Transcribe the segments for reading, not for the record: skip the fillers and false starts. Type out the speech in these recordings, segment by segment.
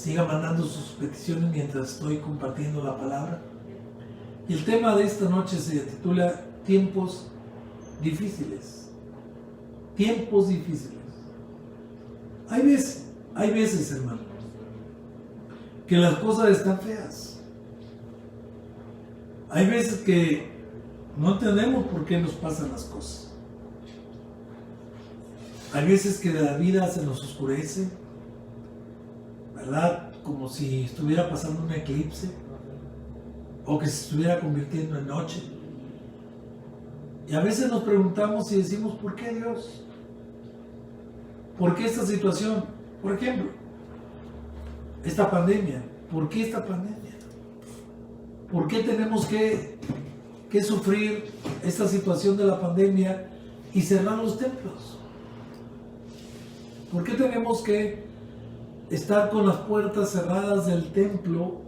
siga mandando sus peticiones mientras estoy compartiendo la palabra. Y el tema de esta noche se titula Tiempos difíciles. Tiempos difíciles. Hay veces, hermano, que las cosas están feas. Hay veces que no entendemos por qué nos pasan las cosas. Hay veces que la vida se nos oscurece, ¿verdad? Como si estuviera pasando un eclipse o que se estuviera convirtiendo en noche. Y a veces nos preguntamos y decimos, ¿por qué Dios? ¿Por qué esta situación? Por ejemplo, esta pandemia. ¿Por qué esta pandemia? ¿Por qué tenemos que sufrir esta situación de la pandemia y cerrar los templos? ¿Por qué tenemos que estar con las puertas cerradas del templo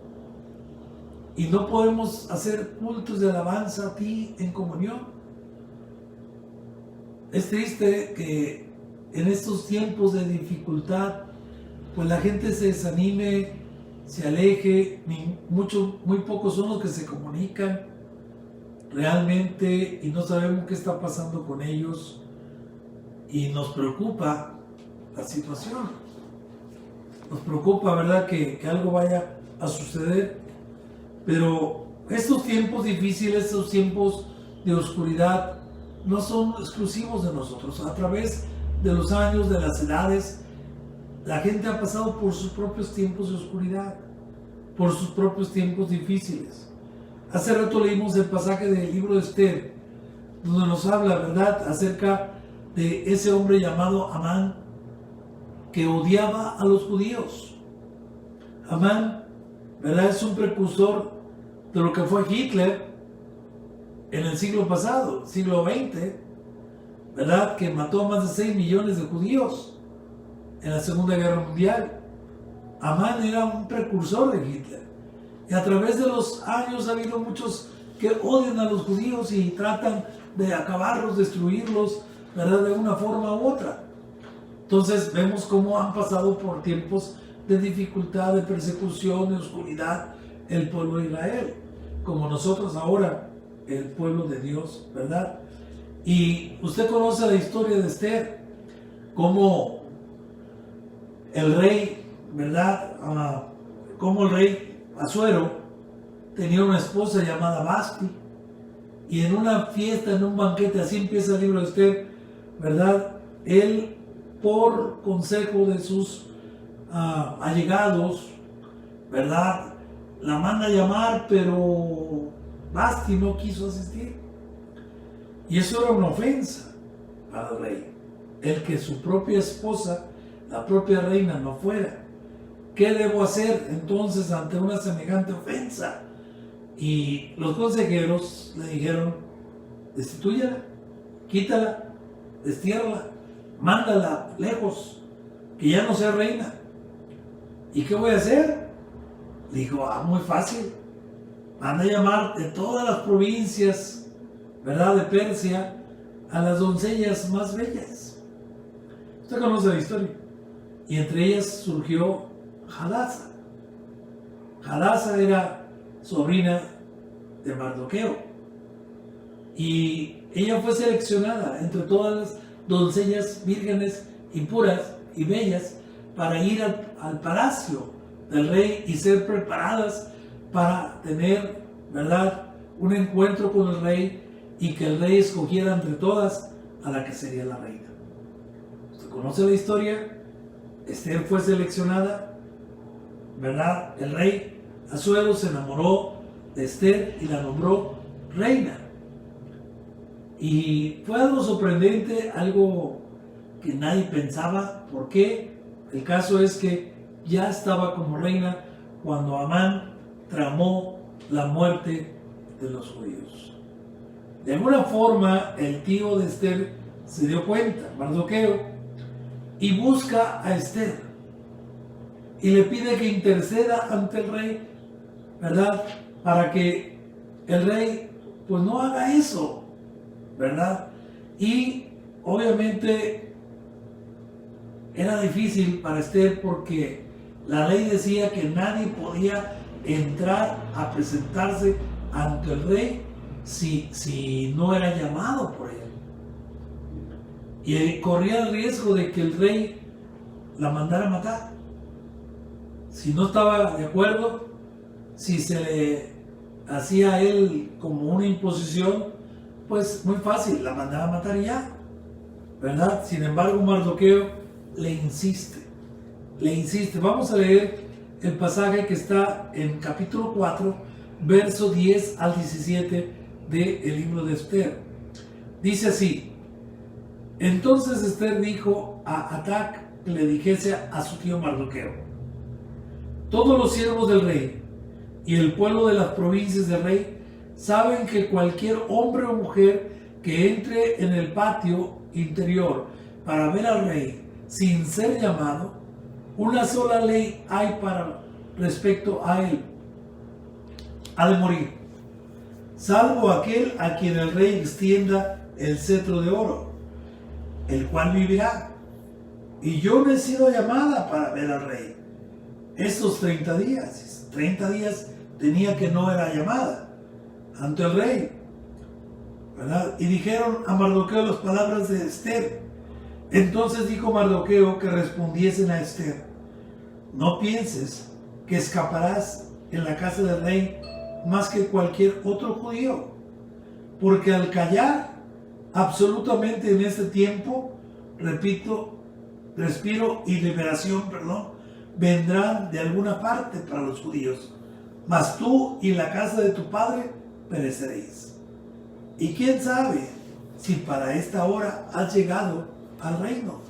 y no podemos hacer cultos de alabanza a ti en comunión? Es triste que en estos tiempos de dificultad, pues la gente se desanime, se aleje, muy pocos son los que se comunican realmente y no sabemos qué está pasando con ellos y nos preocupa la situación. Nos preocupa, ¿verdad?, que algo vaya a suceder. Pero estos tiempos difíciles, estos tiempos de oscuridad, no son exclusivos de nosotros. A través de los años, de las edades, la gente ha pasado por sus propios tiempos de oscuridad, por sus propios tiempos difíciles. Hace rato leímos el pasaje del libro de Esther, donde nos habla, ¿verdad?, acerca de ese hombre llamado Amán, que odiaba a los judíos. Amán, ¿verdad?, es un precursor de lo que fue Hitler en el siglo pasado, siglo XX, ¿verdad?, que mató a más de 6 millones de judíos en la Segunda Guerra Mundial. Amán era un precursor de Hitler. Y a través de los años ha habido muchos que odian a los judíos y tratan de acabarlos, destruirlos, ¿verdad?, de una forma u otra. Entonces vemos cómo han pasado por tiempos de dificultad, de persecución, de oscuridad el pueblo de Israel, como nosotros ahora, el pueblo de Dios, ¿verdad? Y usted conoce la historia de Esther, cómo el rey, ¿verdad? Cómo el rey Asuero tenía una esposa llamada Basti, y en una fiesta, en un banquete, así empieza el libro de Esther, ¿verdad? Él, por consejo de sus allegados, ¿verdad?, la manda a llamar, pero Basti no quiso asistir. Y eso era una ofensa para el rey, el que su propia esposa, la propia reina, no fuera. ¿Qué debo hacer entonces ante una semejante ofensa? Y los consejeros le dijeron, destitúyala, quítala, destiérrala, mándala lejos, que ya no sea reina. ¿Y qué voy a hacer? Le dijo, muy fácil, manda a llamar de todas las provincias, ¿verdad?, de Persia, a las doncellas más bellas. Usted conoce la historia. Y entre ellas surgió Hadasa. Hadasa era sobrina de Mardoqueo. Y ella fue seleccionada entre todas las doncellas vírgenes y puras y bellas para ir al palacio del rey y ser preparadas para tener, ¿verdad?, un encuentro con el rey y que el rey escogiera entre todas a la que sería la reina. ¿Usted conoce la historia? Esther fue seleccionada, ¿verdad? El rey Asuero se enamoró de Esther y la nombró reina. Y fue algo sorprendente, algo que nadie pensaba. ¿Por qué? El caso es que ya estaba como reina cuando Amán tramó la muerte de los judíos. De alguna forma, el tío de Esther se dio cuenta, Mardoqueo, y busca a Esther y le pide que interceda ante el rey, ¿verdad?, para que el rey pues no haga eso, ¿verdad? Y obviamente era difícil para Esther porque La ley decía que nadie podía entrar a presentarse ante el rey si no era llamado por él. Y corría el riesgo de que el rey la mandara a matar. Si no estaba de acuerdo, si se le hacía a él como una imposición, pues muy fácil, la mandaba a matar y ya, ¿verdad? Sin embargo, Mardoqueo le insiste. Vamos a leer el pasaje que está en capítulo 4, verso 10 al 17 del libro de Esther. Dice así: entonces Esther dijo a Atac que le dijese a su tío Mardoqueo: todos los siervos del rey y el pueblo de las provincias del rey saben que cualquier hombre o mujer que entre en el patio interior para ver al rey sin ser llamado, una sola ley hay para respecto a él: ha de morir, salvo aquel a quien el rey extienda el cetro de oro, el cual vivirá. Y yo no he sido llamada para ver al rey estos 30 días. 30 días tenía que no era llamada ante el rey, ¿verdad? Y dijeron a Mardoqueo las palabras de Esther. Entonces dijo Mardoqueo que respondiesen a Esther: no pienses que escaparás en la casa del rey más que cualquier otro judío, porque al callar absolutamente en este tiempo, respiro y liberación, vendrán de alguna parte para los judíos, mas tú y la casa de tu padre pereceréis. Y quién sabe si para esta hora has llegado al reino.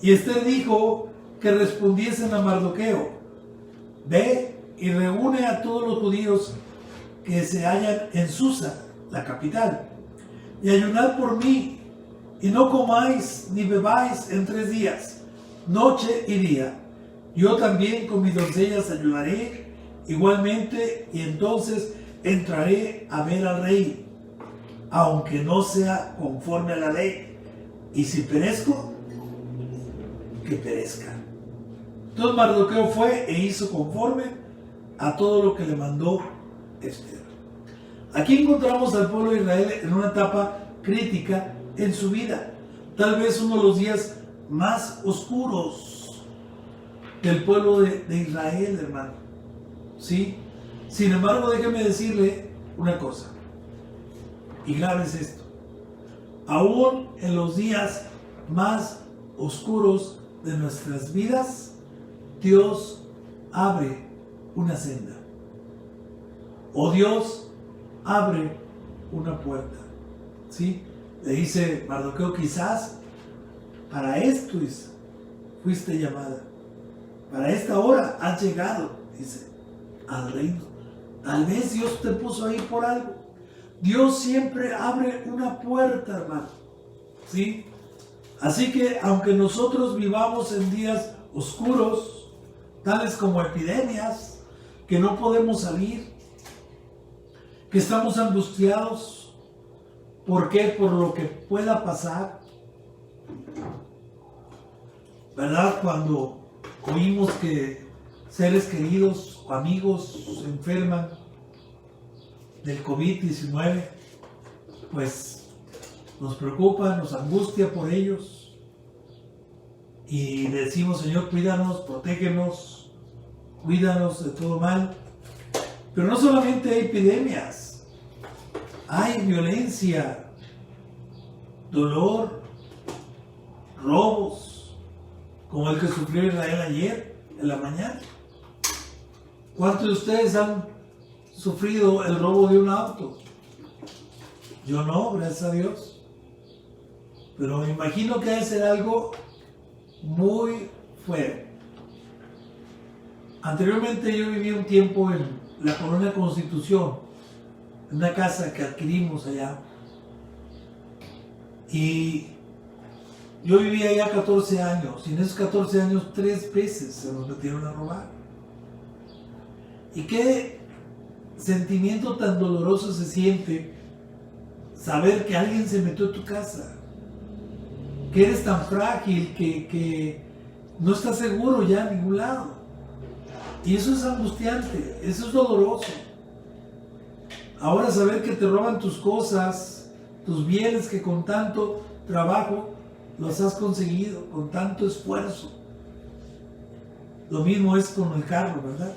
Y Esther dijo que respondiesen a Mardoqueo: ve y reúne a todos los judíos que se hallan en Susa, la capital, y ayunad por mí, y no comáis ni bebáis en 3 días, noche y día. Yo también con mis doncellas ayunaré igualmente, y entonces entraré a ver al rey, aunque no sea conforme a la ley, y si perezco, que perezca. Entonces Mardoqueo fue e hizo conforme a todo lo que le mandó Esther. Aquí encontramos al pueblo de Israel en una etapa crítica en su vida, tal vez uno de los días más oscuros del pueblo de Israel, hermano. ¿Sí? Sin embargo, déjeme decirle una cosa, y grábese esto: aún en los días más oscuros de nuestras vidas, Dios abre una senda, o Dios abre una puerta. ¿Sí? Le dice Mardoqueo: quizás para esto fuiste llamada, para esta hora has llegado, dice, al reino. Tal vez Dios te puso ahí por algo. Dios siempre abre una puerta, hermano. ¿Sí? Así que aunque nosotros vivamos en días oscuros, tales como epidemias, que no podemos salir, que estamos angustiados, ¿por qué? Por lo que pueda pasar, ¿verdad? Cuando oímos que seres queridos o amigos se enferman del COVID-19, pues nos preocupa, nos angustia por ellos, y decimos: Señor, cuídanos, protégenos, cuídanos de todo mal. Pero no solamente hay epidemias, hay violencia, dolor, robos, como el que sufrió Israel ayer en la mañana. ¿Cuántos de ustedes han sufrido el robo de un auto? Yo no, gracias a Dios. Pero me imagino que debe ser algo muy fuerte. Anteriormente yo viví un tiempo en la Colonia Constitución, en una casa que adquirimos allá. Y yo vivía allá 14 años, y en esos 14 años 3 veces se nos metieron a robar. Y qué sentimiento tan doloroso se siente saber que alguien se metió a tu casa, que eres tan frágil, que no estás seguro ya en ningún lado. Y eso es angustiante, eso es doloroso. Ahora saber que te roban tus cosas, tus bienes que con tanto trabajo los has conseguido, con tanto esfuerzo. Lo mismo es con el carro, ¿verdad?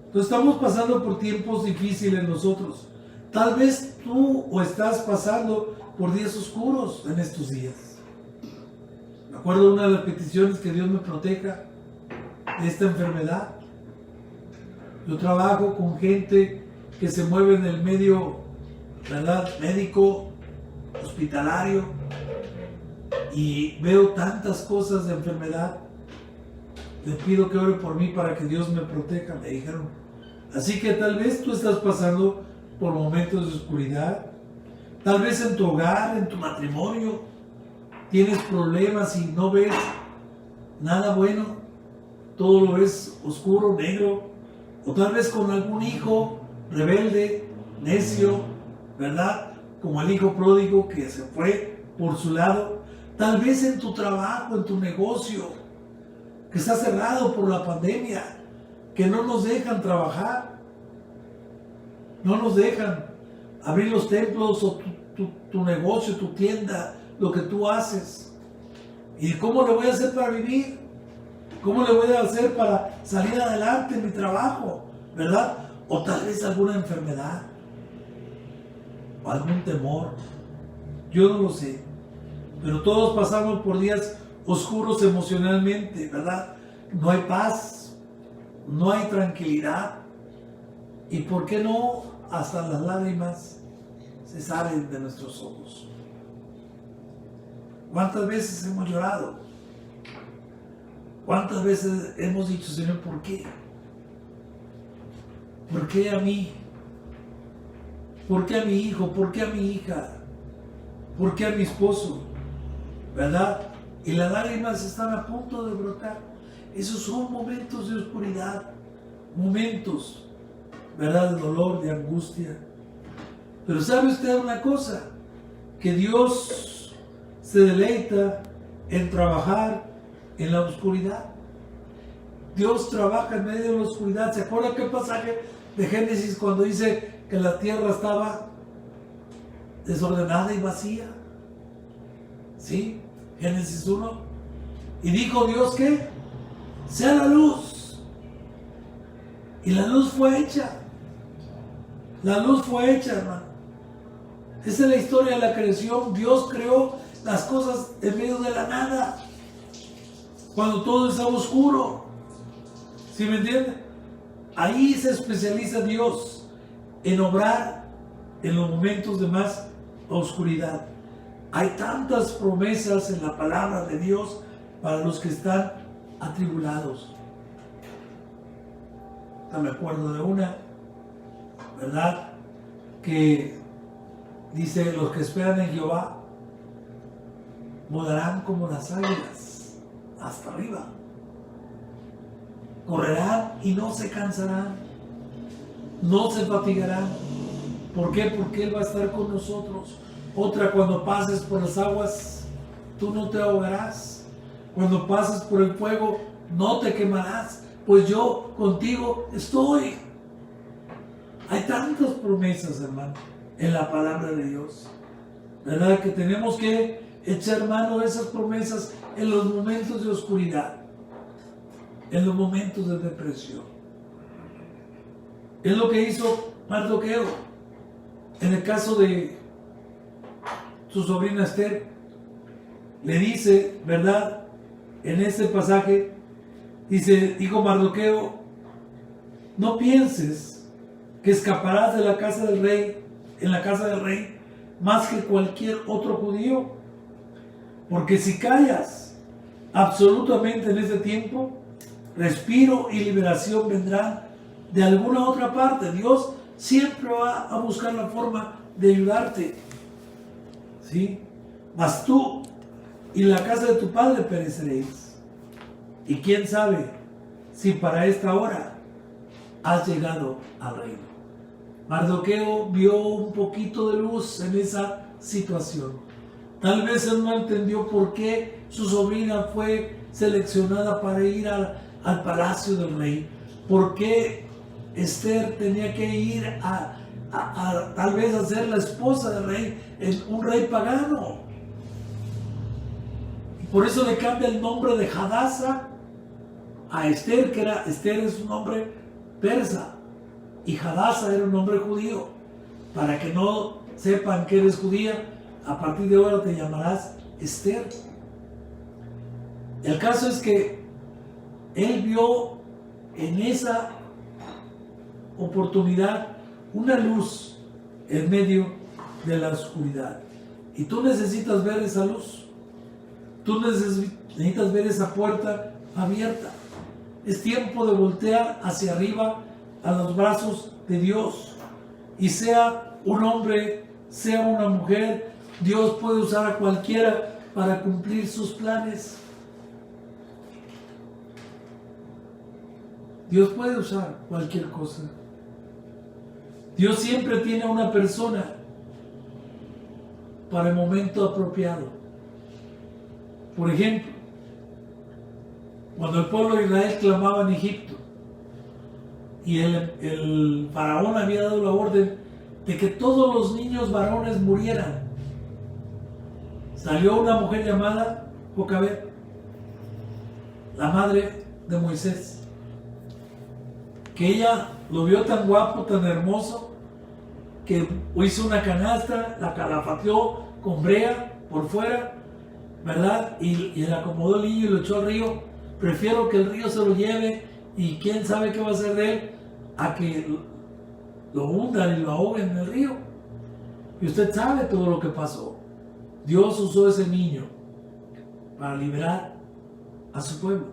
Entonces estamos pasando por tiempos difíciles nosotros. Tal vez tú o estás pasando por días oscuros en estos días. Me acuerdo de una de las peticiones, que Dios me proteja de esta enfermedad. Yo trabajo con gente que se mueve en el medio, ¿verdad?, médico, hospitalario, y veo tantas cosas de enfermedad. Le pido que ore por mí para que Dios me proteja, me dijeron. Así que tal vez tú estás pasando por momentos de oscuridad. Tal vez en tu hogar, en tu matrimonio, tienes problemas y no ves nada bueno. Todo lo ves oscuro, negro. O tal vez con algún hijo rebelde, necio, ¿verdad? Como el hijo pródigo que se fue por su lado. Tal vez en tu trabajo, en tu negocio, que está cerrado por la pandemia, que no nos dejan trabajar, no nos dejan abrir los templos o tu negocio, tu tienda, lo que tú haces. ¿Y cómo le voy a hacer para vivir? ¿Cómo le voy a hacer para salir adelante en mi trabajo? ¿Verdad? O tal vez alguna enfermedad, o algún temor. Yo no lo sé. Pero todos pasamos por días oscuros emocionalmente, ¿verdad? No hay paz, no hay tranquilidad. Y por qué no, hasta las lágrimas se salen de nuestros ojos. ¿Cuántas veces hemos llorado? ¿Cuántas veces hemos dicho, Señor, por qué? ¿Por qué a mí? ¿Por qué a mi hijo? ¿Por qué a mi hija? ¿Por qué a mi esposo? ¿Verdad? Y las lágrimas están a punto de brotar. Esos son momentos de oscuridad, momentos, ¿verdad?, de dolor, de angustia. Pero ¿sabe usted una cosa? Que Dios se deleita en trabajar en la oscuridad. Dios trabaja en medio de la oscuridad. ¿Se acuerda qué pasaje de Génesis cuando dice que la tierra estaba desordenada y vacía? ¿Sí? Génesis 1. Y dijo Dios que sea la luz. Y la luz fue hecha. La luz fue hecha, hermano. Esa es la historia de la creación. Dios creó las cosas en medio de la nada, cuando todo estaba oscuro. ¿Sí me entiende? Ahí se especializa Dios en obrar en los momentos de más oscuridad. Hay tantas promesas en la palabra de Dios para los que están atribulados. Me acuerdo de una, ¿verdad?, que dice: los que esperan en Jehová volarán como las águilas hasta arriba, correrán y no se cansarán, no se fatigarán. ¿Por qué? Porque Él va a estar con nosotros. Otra, cuando pases por las aguas, tú no te ahogarás. Cuando pases por el fuego, no te quemarás, pues yo contigo estoy. Hay tantas promesas, hermano, en la palabra de Dios, ¿verdad?, que tenemos que echar mano de esas promesas en los momentos de oscuridad, en los momentos de depresión. Es lo que hizo Mardoqueo en el caso de su sobrina Esther. Le dice, ¿verdad?, en este pasaje, dijo Mardoqueo: no pienses que escaparás de la casa del rey, en la casa del rey, más que cualquier otro judío, porque si callas absolutamente en este tiempo, respiro y liberación vendrán de alguna otra parte. Dios siempre va a buscar la forma de ayudarte, ¿sí? Mas tú y la casa de tu padre pereceréis. Y quién sabe si para esta hora has llegado al reino. Mardoqueo vio un poquito de luz en esa situación. Tal vez él no entendió por qué su sobrina fue seleccionada para ir al palacio del rey. ¿Por qué Esther tenía que ir a tal vez a ser la esposa del rey, un rey pagano? Y por eso le cambia el nombre de Hadasa a Esther, que Esther es un nombre persa y Hadasa era un nombre judío. Para que no sepan que eres judía, a partir de ahora te llamarás Esther. El caso es que él vio en esa oportunidad una luz en medio de la oscuridad. Y tú necesitas ver esa luz. Tú necesitas ver esa puerta abierta. Es tiempo de voltear hacia arriba a los brazos de Dios. Y sea un hombre, sea una mujer, Dios puede usar a cualquiera para cumplir sus planes. Dios puede usar cualquier cosa. Dios siempre tiene a una persona para el momento apropiado. Por ejemplo, cuando el pueblo de Israel clamaba en Egipto y el faraón había dado la orden de que todos los niños varones murieran, salió una mujer llamada Jocabed, la madre de Moisés, que ella lo vio tan guapo, tan hermoso, que hizo una canasta, la calafateó con brea por fuera, ¿verdad? Y le acomodó el niño y lo echó al río. Prefiero que el río se lo lleve y quién sabe qué va a hacer de él, a que lo hundan y lo ahoguen en el río. Y usted sabe todo lo que pasó. Dios usó ese niño para liberar a su pueblo.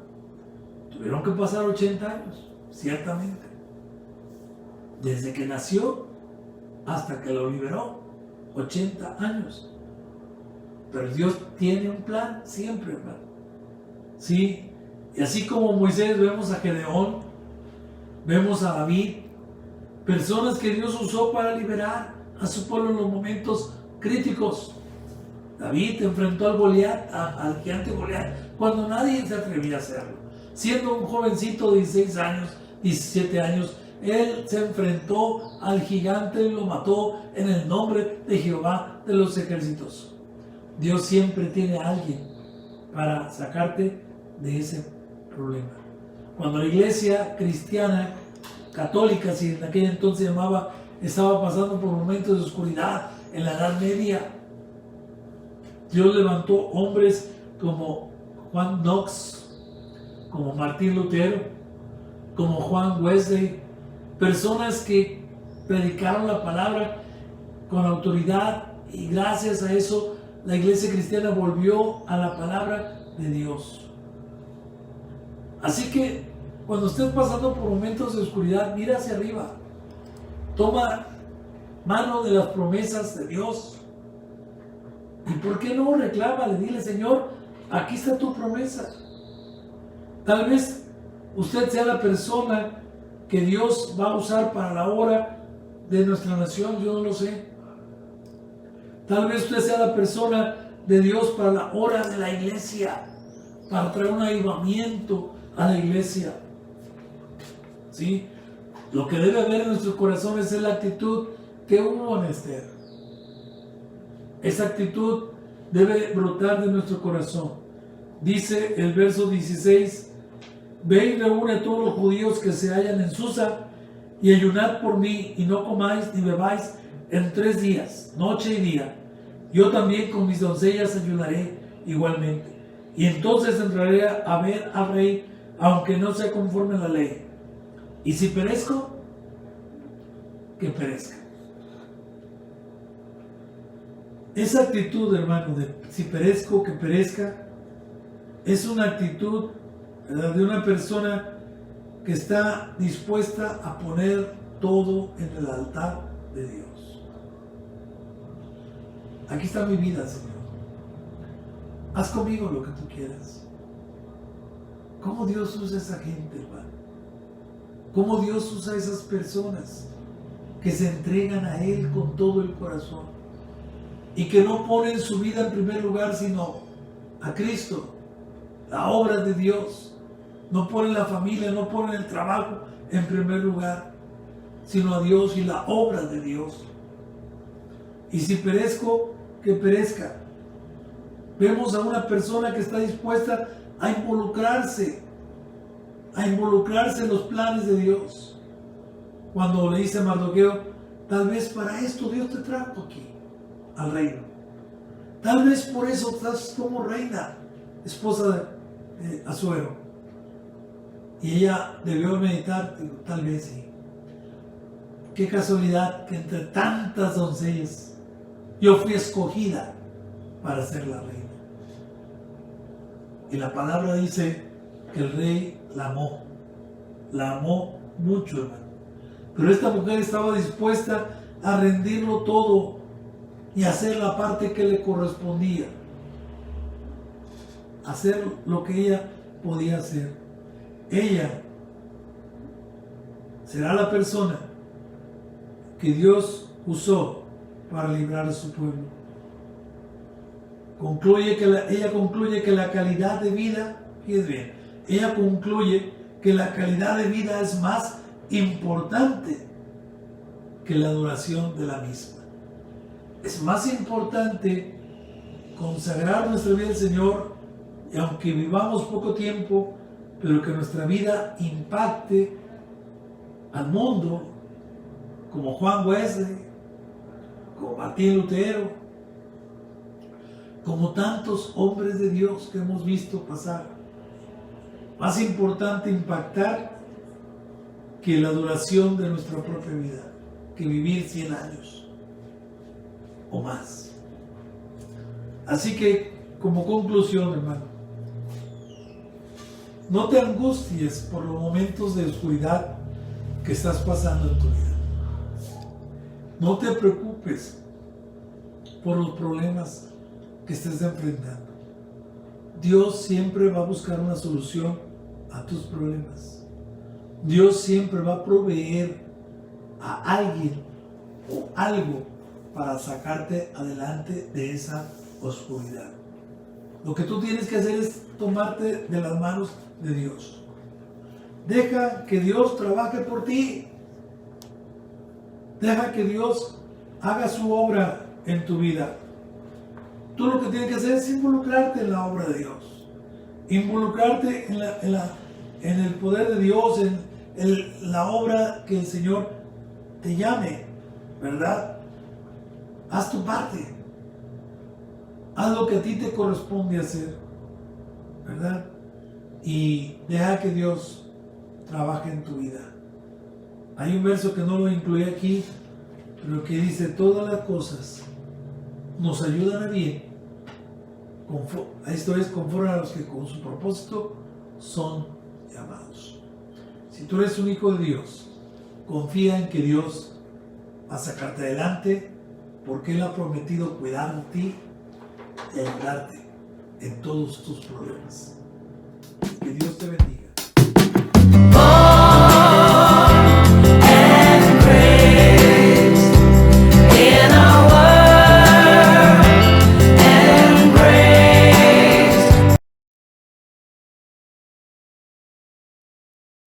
Tuvieron que pasar 80 años. Ciertamente, desde que nació hasta que lo liberó, 80 años. Pero Dios tiene un plan siempre, hermano. Sí, y así como Moisés, vemos a Gedeón, vemos a David, personas que Dios usó para liberar a su pueblo en los momentos críticos. David enfrentó al Goliat, al gigante Goliat, cuando nadie se atrevía a hacerlo. Siendo un jovencito de 16 años, 17 años, él se enfrentó al gigante y lo mató en el nombre de Jehová de los ejércitos. Dios siempre tiene a alguien para sacarte de ese problema. Cuando la iglesia cristiana, católica, si en aquel entonces llamaba, estaba pasando por momentos de oscuridad en la Edad Media, Dios levantó hombres como Juan Knox, como Martín Lutero, como Juan Wesley, personas que predicaron la palabra con autoridad, y gracias a eso la iglesia cristiana volvió a la palabra de Dios. Así que cuando estés pasando por momentos de oscuridad, mira hacia arriba, toma mano de las promesas de Dios, y ¿por qué no reclámale? Dile: Señor, aquí está tu promesa. Tal vez usted sea la persona que Dios va a usar para la obra de nuestra nación, yo no lo sé. Tal vez usted sea la persona de Dios para la obra de la iglesia, para traer un avivamiento a la iglesia. ¿Sí? Lo que debe haber en nuestros corazones es la actitud que hubo en Esther. Esa actitud debe brotar de nuestro corazón. Dice el verso 16: Ve y reúne a todos los judíos que se hallan en Susa, y ayunad por mí, y no comáis ni bebáis en 3 días, noche y día. Yo también con mis doncellas ayunaré igualmente. Y entonces entraré a ver al rey, aunque no sea conforme a la ley. Y si perezco, que perezca. Esa actitud, hermano, de si perezco, que perezca, es una actitud, ¿verdad?, de una persona que está dispuesta a poner todo en el altar de Dios. Aquí está mi vida, Señor. Haz conmigo lo que tú quieras. ¿Cómo Dios usa a esa gente, hermano? ¿Cómo Dios usa a esas personas que se entregan a Él con todo el corazón y que no ponen su vida en primer lugar, sino a Cristo, la obra de Dios? No ponen la familia, no ponen el trabajo en primer lugar, sino a Dios y la obra de Dios. Y si perezco, que perezca. Vemos a una persona que está dispuesta a involucrarse en los planes de Dios. Cuando le dice a Mardoqueo, tal vez para esto Dios te trajo aquí, al reino. Tal vez por eso estás como reina, esposa de Asuero. Y ella debió meditar, tal vez sí. Qué casualidad que entre tantas doncellas yo fui escogida para ser la reina. Y la palabra dice que el rey la amó mucho, hermano. Pero esta mujer estaba dispuesta a rendirlo todo y hacer la parte que le correspondía, hacer lo que ella podía hacer. Ella será la persona que Dios usó para librar a su pueblo. Ella concluye que la calidad de vida, fíjense bien, ella concluye que la calidad de vida es más importante que la duración de la misma. Es más importante consagrar nuestra vida al Señor, y aunque vivamos poco tiempo, pero que nuestra vida impacte al mundo, como Juan Wesley, como Martín Lutero, como tantos hombres de Dios que hemos visto pasar. Más importante impactar que la duración de nuestra propia vida, que vivir 100 años o más. Así que, como conclusión, hermano, no te angusties por los momentos de oscuridad que estás pasando en tu vida. No te preocupes por los problemas que estés enfrentando. Dios siempre va a buscar una solución a tus problemas. Dios siempre va a proveer a alguien o algo para sacarte adelante de esa oscuridad. Lo que tú tienes que hacer es tomarte de las manos de Dios. Deja que Dios trabaje por ti. Deja que Dios haga su obra en tu vida. Tú lo que tienes que hacer es involucrarte en la obra de Dios. Involucrarte en el poder de Dios, en la obra que el Señor te llame, ¿verdad? Haz tu parte. Haz lo que a ti te corresponde hacer, ¿verdad? Y deja que Dios trabaje en tu vida. Hay un verso que no lo incluí aquí, pero que dice: todas las cosas nos ayudan a bien. Esto es conforme a los que con su propósito son llamados. Si tú eres un hijo de Dios, confía en que Dios va a sacarte adelante, porque Él ha prometido cuidar de ti y ayudarte en todos tus problemas.